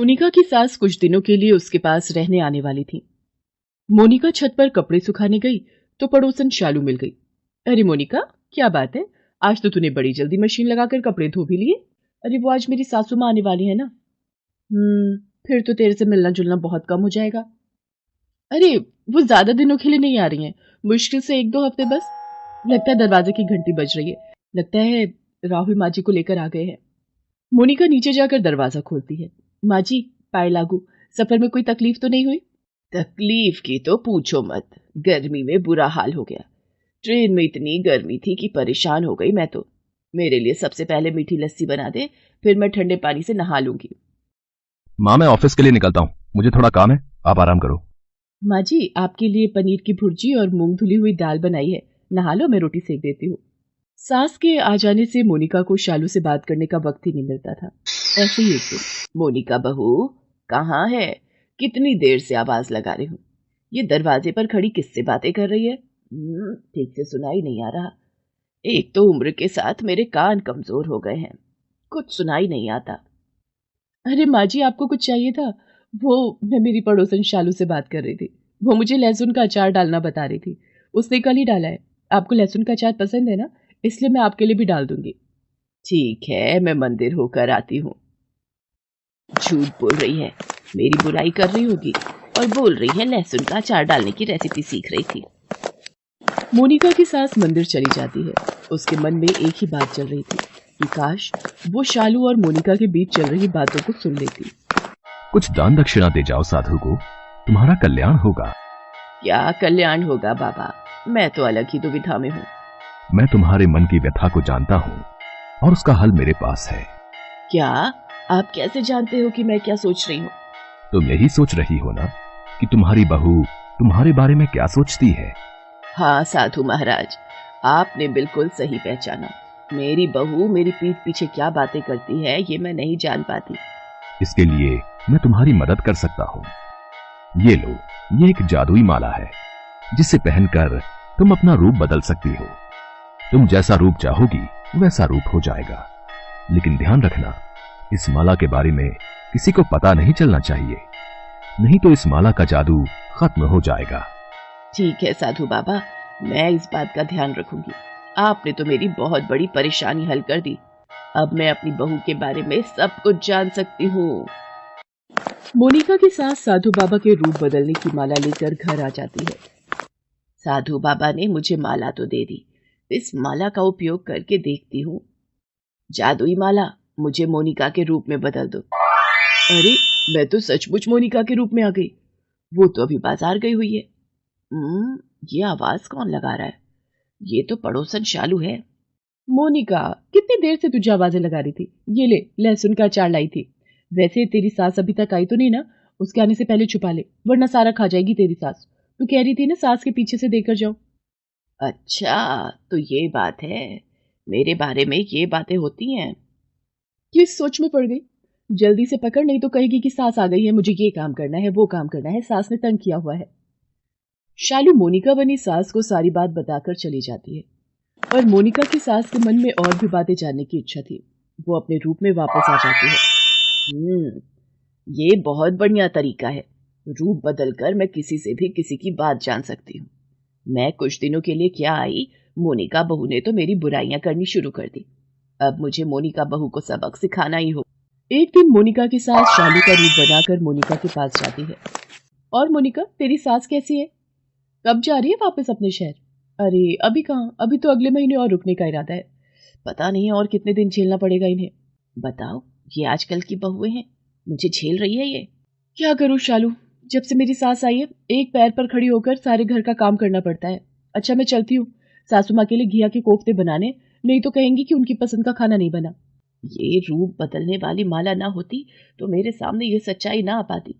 मोनिका की सास कुछ दिनों के लिए उसके पास रहने आने वाली थी। मोनिका छत पर कपड़े सुखाने गई तो पड़ोसन शालू मिल गई। अरे मोनिका, क्या बात है? आज तो तूने बड़ी जल्दी मशीन लगाकर कपड़े धो भी लिए। अरे वो आज मेरी सासू माँ आने वाली है ना। फिर तो तेरे से मिलना जुलना बहुत कम हो जाएगा। अरे वो ज्यादा दिनों के लिए नहीं आ रही हैं, मुश्किल से 1-2 हफ्ते बस। लगता है दरवाजे की घंटी बज रही है। लगता है राहुल माँ जी को लेकर आ गए हैं। मोनिका नीचे जाकर दरवाजा खोलती है। माँ जी, पाए लागू। सफर में कोई तकलीफ तो नहीं हुई? तकलीफ की तो पूछो मत। गर्मी में बुरा हाल हो गया। ट्रेन में इतनी गर्मी थी कि परेशान हो गई मैं तो। मेरे लिए सबसे पहले मीठी लस्सी बना दे, फिर मैं ठंडे पानी से नहा लूंगी। माँ, मैं ऑफिस के लिए निकलता हूँ, मुझे थोड़ा काम है, आप आराम करो। माँ जी, आपके लिए पनीर की भुर्जी और मूंग धुली हुई दाल बनाई है। नहा लो, मैं रोटी सेक देती हूँ। सास के आ जाने से मोनिका को शालू से बात करने का वक्त ही नहीं मिलता था। ऐसे ही एक दिन, मोनिका बहू, कहाँ है? कितनी देर से आवाज लगा रही हूँ। ये दरवाजे पर खड़ी किससे बातें कर रही है? ठीक से सुनाई नहीं आ रहा। एक तो उम्र के साथ मेरे कान कमजोर हो गए हैं, कुछ सुनाई नहीं आता। अरे माँ जी, आपको कुछ चाहिए था? वो मैं मेरी पड़ोसन शालू से बात कर रही थी। वो मुझे लहसुन का अचार डालना बता रही थी। उसने कल ही डाला है। आपको लहसुन का अचार पसंद है ना, इसलिए मैं आपके लिए भी डाल दूंगी। ठीक है, मैं मंदिर होकर आती हूँ। झूठ बोल रही है, मेरी बुराई कर रही होगी और बोल रही है लहसुन का अचार डालने की रेसिपी सीख रही थी। मोनिका की सास मंदिर चली जाती है। उसके मन में एक ही बात चल रही थी कि काश वो शालू और मोनिका के बीच चल रही बातों को सुन लेती। कुछ दान दक्षिणा दे जाओ साधु को, तुम्हारा कल्याण होगा। क्या कल्याण होगा बाबा? मैं तो अलग ही दुविधा में हूँ। मैं तुम्हारे मन की व्यथा को जानता हूँ और उसका हल मेरे पास है। क्या? आप कैसे जानते हो कि मैं क्या सोच रही हूँ? तुम यही सोच रही हो ना कि तुम्हारी बहू तुम्हारे बारे में क्या सोचती है। हाँ साधु महाराज, आपने बिल्कुल सही पहचाना। मेरी बहू मेरी पीठ पीछे क्या बातें करती है ये मैं नहीं जान पाती। इसके लिए मैं तुम्हारी मदद कर सकता हूँ। ये लो, ये एक जादुई माला है जिसे पहनकर तुम अपना रूप बदल सकती हो। तुम जैसा रूप चाहोगी वैसा रूप हो जाएगा। लेकिन ध्यान रखना, इस माला के बारे में किसी को पता नहीं चलना चाहिए, नहीं तो इस माला का जादू खत्म हो जाएगा। ठीक है साधु बाबा, मैं इस बात का ध्यान रखूंगी। आपने तो मेरी बहुत बड़ी परेशानी हल कर दी। अब मैं अपनी बहू के बारे में सब कुछ जान सकती हूँ। मोनिका की सास साधु बाबा के रूप बदलने की माला लेकर घर आ जाती है। साधु बाबा ने मुझे माला तो दे दी, इस माला का उपयोग करके देखती हूँ। जादुई माला, मुझे मोनिका के रूप में बदल दो। अरे, मैं तो सचमुच मोनिका के रूप में आ गई। वो तो अभी बाजार गई हुई है। ये आवाज कौन लगा रहा है? ये तो पड़ोसन शालू है। मोनिका, कितनी देर से तुझे आवाजें लगा रही थी? ये ले, लहसुन का अचार लाई थी। वैसे तेरी सास अभी तक आई तो नहीं ना? उसके आने से पहले छुपा ले, वरना सारा खा जाएगी तेरी सास। तू कह रही थी ना सास के पीछे से देकर जाओ। अच्छा, तो ये बात है। मेरे बारे में ये बातें होती हैं। किस सोच में पड़ गई? जल्दी से पकड़, नहीं तो कहेगी कि सास आ गई है, मुझे ये काम करना है, वो काम करना है, सास ने तंग किया हुआ है। शालू मोनिका बनी सास को सारी बात बताकर चली जाती है, पर मोनिका की सास के मन में और भी बातें जानने की इच्छा थी। वो अपने रूप में वापस आ जाती है। ये बहुत बढ़िया तरीका है। रूप बदलकर मैं किसी से भी किसी की बात जान सकती हूँ। मैं कुछ दिनों के लिए क्या आई, मोनिका बहू ने तो मेरी बुराइयां करनी शुरू कर दी। अब मुझे मोनिका बहू को सबक सिखाना ही हो। एक दिन मोनिका की सास शालू का रूप बनाकर मोनिका के पास जाती है। और मोनिका, तेरी सास कैसी है? कब जा रही है वापस अपने शहर? अरे अभी कहाँ, अभी तो अगले महीने और रुकने का इरादा है। पता नहीं और कितने दिन झेलना पड़ेगा इन्हें। बताओ, ये आजकल की बहुएं हैं, मुझे झेल रही है ये। क्या करूं शालू, जब से मेरी सास आई है एक पैर पर खड़ी होकर सारे घर का काम करना पड़ता है। अच्छा, मैं चलती हूँ सासू माँ के लिए घिया के कोफ्ते बनाने, नहीं तो कहेंगी कि उनकी पसंद का खाना नहीं बना। ये रूप बदलने वाली माला ना होती तो मेरे सामने ये सच्चाई ना आ पाती।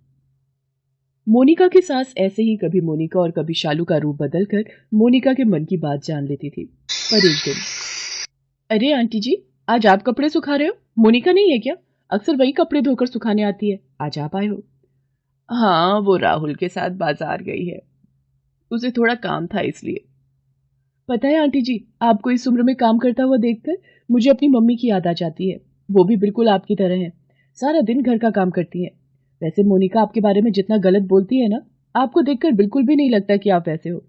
मोनिका की सास ऐसे ही कभी मोनिका और कभी शालू का रूप बदलकर मोनिका के मन की बात जान लेती थी। पर एक दिन, अरे आंटी जी, आज आप कपड़े सुखा रहे हो? मोनिका नहीं है क्या? अक्सर वही कपड़े धोकर सुखाने आती है, आज आप आए हो। हाँ, वो राहुल के साथ बाजार गई है, उसे थोड़ा काम था इसलिए। पता है आंटी जी, आपको इस उम्र में काम करता हुआ देखकर मुझे अपनी मम्मी की याद आ जाती है। वो भी बिल्कुल आपकी तरह है, सारा दिन घर का काम करती है। वैसे मोनिका आपके बारे में जितना गलत बोलती है ना, आपको देखकर बिल्कुल भी नहीं लगता कि आप ऐसे हो।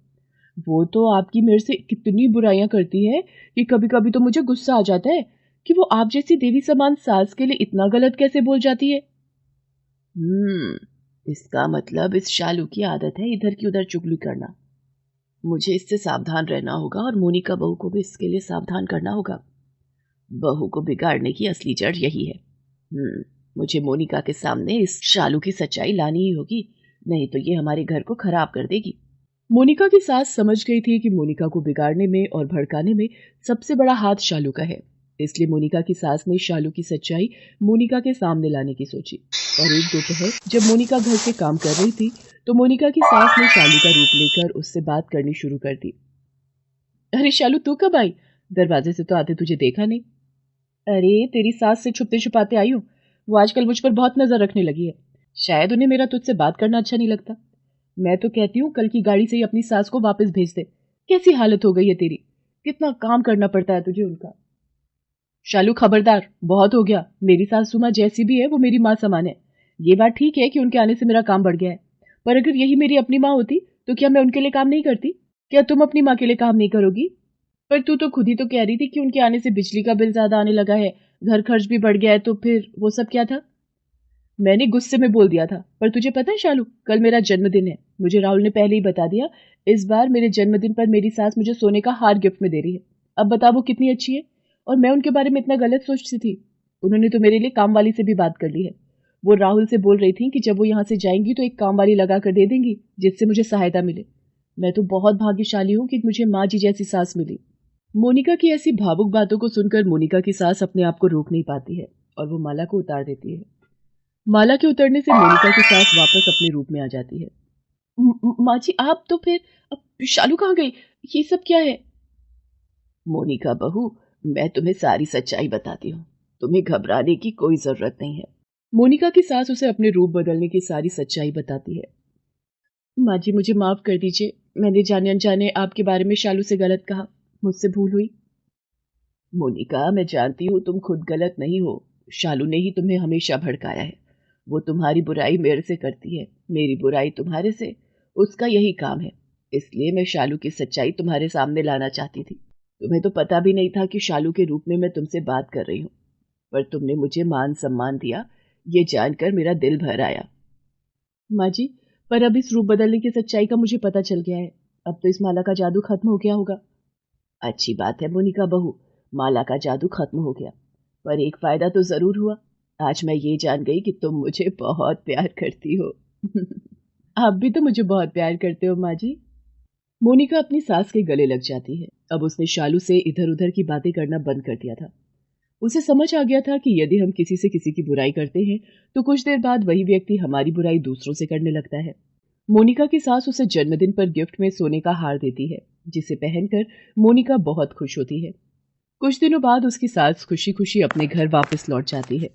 वो तो आपकी मेरे से कितनी बुराइयां करती है कि कभी कभी तो मुझे गुस्सा आ जाता है कि वो आप जैसी देवी समान सास के लिए इतना गलत कैसे बोल जाती है। इसका मतलब इस शालू की आदत है इधर की उधर चुगली करना। मुझे इससे सावधान रहना होगा और मोनिका बहू को भी इसके लिए सावधान करना होगा। बहू को बिगाड़ने की असली जड़ यही है। मुझे मोनिका के सामने इस शालू की सच्चाई लानी ही होगी, नहीं तो ये हमारे घर को खराब कर देगी। मोनिका की सास समझ गई थी कि मोनिका को बिगाड़ने में और भड़काने में सबसे बड़ा हाथ शालू का है, इसलिए मोनिका की सास ने शालू की सच्चाई मोनिका के सामने लाने की सोची। और एक दोपहर जब मोनिका घर से काम कर रही थी तो मोनिका की सास ने शालू का रूप लेकर उससे बात करनी शुरू कर दी। अरे शालू, तू कब आई? दरवाजे से तो आते तुझे देखा नहीं। अरे तेरी सास से छुपते छुपाते आई हूँ। वो आजकल मुझ पर बहुत नजर रखने लगी है। शायद उन्हें मेरा तुझसे बात करना अच्छा नहीं लगता। मैं तो कहती हूँ कल की गाड़ी से ही अपनी सास को वापस भेज दे। कैसी हालत हो गई है तेरी, कितना काम करना पड़ता है तुझे उनका। शालू खबरदार, बहुत हो गया। मेरी सासू माँ जैसी भी है वो मेरी माँ समान है। ये बात ठीक है कि उनके आने से मेरा काम बढ़ गया है, पर अगर यही मेरी अपनी माँ होती तो क्या मैं उनके लिए काम नहीं करती? क्या तुम अपनी माँ के लिए काम नहीं करोगी? पर तू तो खुद ही तो कह रही थी कि उनके आने से बिजली का बिल ज्यादा आने लगा है, घर खर्च भी बढ़ गया है, तो फिर वो सब क्या था? मैंने गुस्से में बोल दिया था। पर तुझे पता है शालू, कल मेरा जन्मदिन है। मुझे राहुल ने पहले ही बता दिया। इस बार मेरे जन्मदिन पर मेरी सास मुझे सोने का हार गिफ्ट में दे रही है। अब बता वो कितनी अच्छी है, और मैं उनके बारे में इतना गलत सोचती थी। उन्होंने तो मेरे लिए काम वाली से भी बात कर ली है। वो राहुल से बोल रही थी कि जब वो यहाँ से जाएंगी तो एक काम वाली लगा कर दे देंगी जिससे मुझे सहायता मिले। मैं तो बहुत भाग्यशाली हूँ कि मुझे माँ जी जैसी सास मिली। मोनिका की ऐसी भावुक बातों को सुनकर मोनिका की सास अपने आप को रोक नहीं पाती है और वो माला को उतार देती है। माला के उतरने से मोनिका की सास वापस अपने रूप में आ जाती है। माँ जी, आप तो फिर अब शालू कहाँ गई? ये सब क्या है? मोनिका बहू, मैं तुम्हें सारी सच्चाई बताती हूँ। तुम्हें घबराने की कोई जरूरत नहीं है। मोनिका की सास उसे अपने रूप बदलने की सारी सच्चाई बताती है। माँ जी, मुझे माफ कर दीजिए। मैंने जाने अनजाने आपके बारे में शालू से गलत कहा। मुझसे भूल हुई। मोनिका, मैं जानती हूँ तुम खुद गलत नहीं हो। शालू ने ही तुम्हें हमेशा भड़काया है। वो तुम्हारी बुराई मेरे से करती है, मेरी बुराई तुम्हारे से। उसका यही काम है। इसलिए मैं शालू की सच्चाई तुम्हारे सामने लाना चाहती थी। तुम्हें तो पता भी नहीं था कि शालू के रूप में मैं तुमसे बात कर रही हूँ, पर तुमने मुझे मान सम्मान दिया, ये जानकर मेरा दिल भर आया। माँ जी, पर अब इस रूप बदलने की सच्चाई का मुझे पता चल गया है। अब तो इस माला का जादू खत्म हो गया होगा। अच्छी बात है मोनिका बहू, माला का जादू खत्म हो गया, पर एक फायदा तो जरूर हुआ। आज मैं ये जान गई कि तुम मुझे बहुत प्यार करती हो। आप भी तो मुझे बहुत प्यार करते हो माँ जी। मोनिका अपनी सास के गले लग जाती है। अब उसने शालू से इधर उधर की बातें करना बंद कर दिया था। उसे समझ आ गया था कि यदि हम किसी से किसी की बुराई करते हैं तो कुछ देर बाद वही व्यक्ति हमारी बुराई दूसरों से करने लगता है। मोनिका की सास उसे जन्मदिन पर गिफ्ट में सोने का हार देती है, जिसे पहनकर मोनिका बहुत खुश होती है। कुछ दिनों बाद उसकी सास खुशी खुशी अपने घर वापस लौट जाती है।